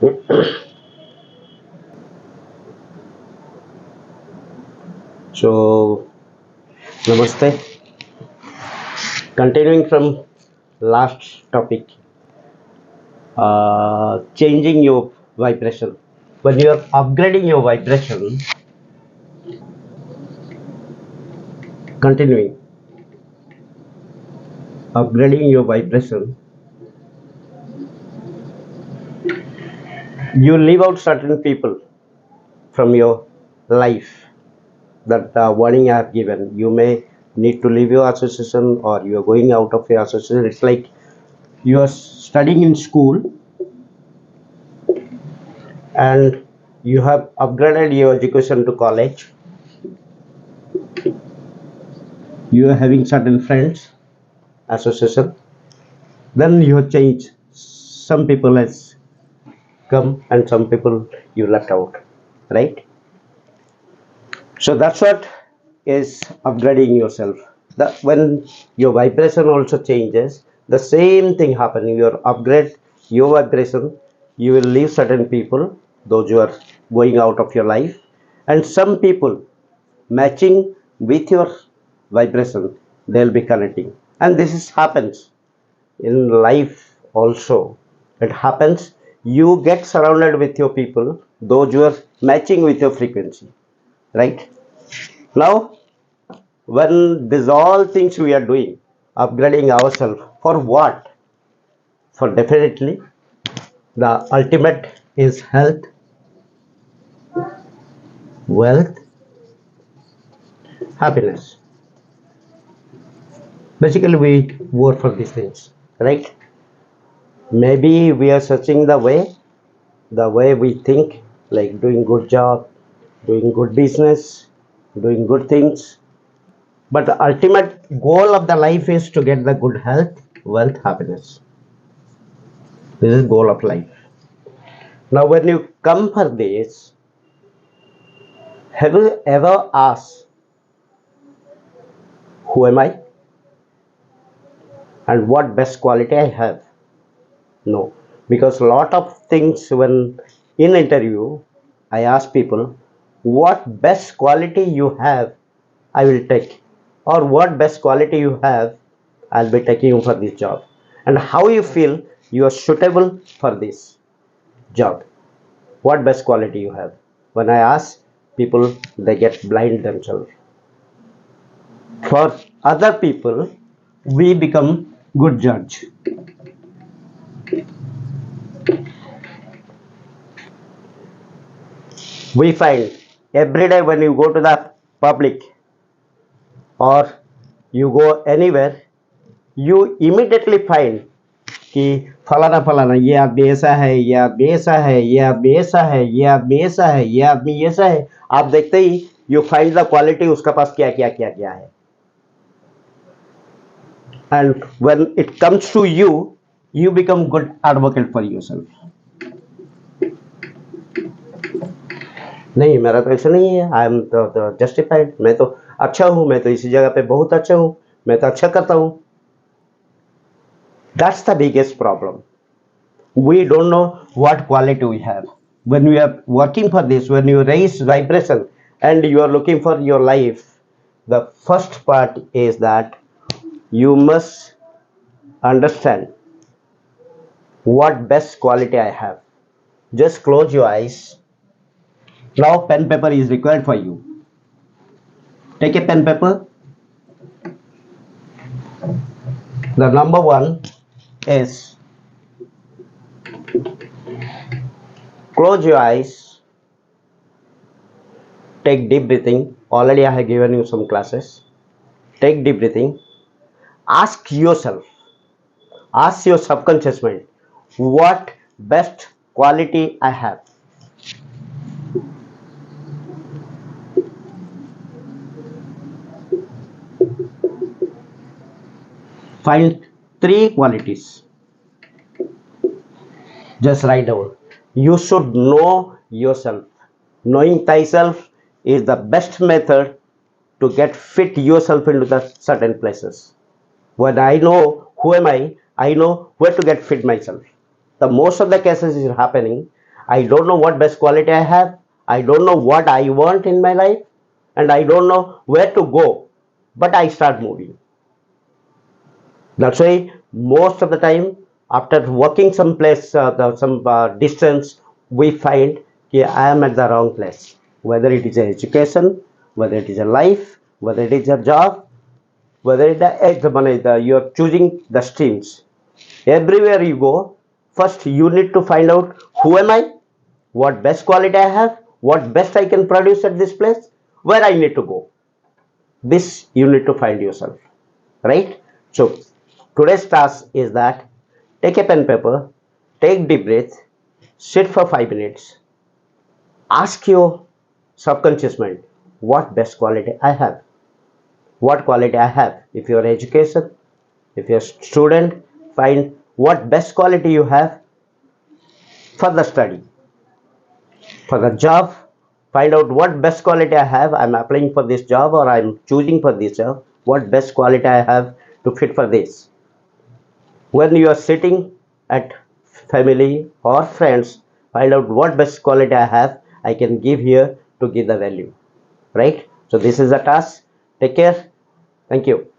So, namaste. Continuing from last topic, changing your vibration. When you are upgrading your vibration, continuing upgrading your vibration, you leave out certain people from your life. That warning I have given. You may need to leave your association, or you are going out of your association. It's like you are studying in school and you have upgraded your education to college. You are having certain friends association, then you have changed. Some people has come and some people you left out, right? So that's what is upgrading yourself. That when your vibration also changes, the same thing happen. You upgrade your vibration, you will leave certain people, those who are going out of your life, and some people matching with your vibration, they'll be connecting. And this is happens in life also. It happens, you get surrounded with your people, those who are matching with your frequency, right? Now, when these all things we are doing, upgrading ourselves for what? For definitely the ultimate is health, wealth, happiness. Basically we work for these things, right? Maybe we are searching the way we think, like doing good job, doing good business, doing good things. But the ultimate goal of the life is to get the good health, wealth, happiness. This is goal of life. Now, when you come for this, have you ever asked, who am I and what best quality I have? No, because a lot of things when in interview, I ask people, what best quality you have, I will take, or what best quality you have, I'll be taking you for this job, and how you feel you are suitable for this job. What best quality you have? When I ask people, they get blind themselves. For other people, we become good judge. We find every day when you go to the public or you go anywhere, you immediately find कि फलाना फलाना ये आदमी ऐसा है, ये आदमी ऐसा है, ये आदमी ऐसा है, ये आदमी ऐसा है, ये आदमी ऐसा है। आप देखते ही यू फाइंड द क्वालिटी, उसका पास क्या क्या क्या क्या है। And when it comes to you, you become good advocate for yourself. नहीं, मेरा तो ऐसा नहीं है, आई एम तो जस्टिफाइड, मैं तो अच्छा हूं, मैं तो इसी जगह पे बहुत अच्छा हूं, मैं तो अच्छा करता हूं। That's the biggest problem. We don't know what quality we have. When we are working for this, when you raise vibration and you are looking for your life, the first part is that you must understand what best quality I have. Just close your eyes. Now pen paper is required for you. Take a pen paper. The number one is close your eyes, take deep breathing. Already I have given you some classes. Take deep breathing. Ask yourself, ask your subconscious mind, what best quality I have. Find three qualities. Just write down. You should know yourself. Knowing thyself is the best method to get fit yourself into the certain places. When I know who am I know where to get fit myself. The most of the cases is happening. I don't know what best quality I have. I don't know what I want in my life, and I don't know where to go. But I start moving. That's why most of the time, after walking some place, some distance, we find I am at the wrong place. Whether it is education, whether it is a life, whether it is a job, whether it is you are choosing the streams. Everywhere you go, first you need to find out who am I, what best quality I have, what best I can produce at this place, where I need to go. This you need to find yourself, right? So today's task is that take a pen paper, take deep breath, sit for 5 minutes, ask your subconscious mind what best quality I have, what quality I have. If you're education, if you're student, find what best quality you have for the study. For the job, find out what best quality I have. I'm applying for this job or I'm choosing for this job. What best quality I have to fit for this. When you are sitting at family or friends, find out what best quality I have I can give here to give the value. Right? So this is the task. Take care. Thank you.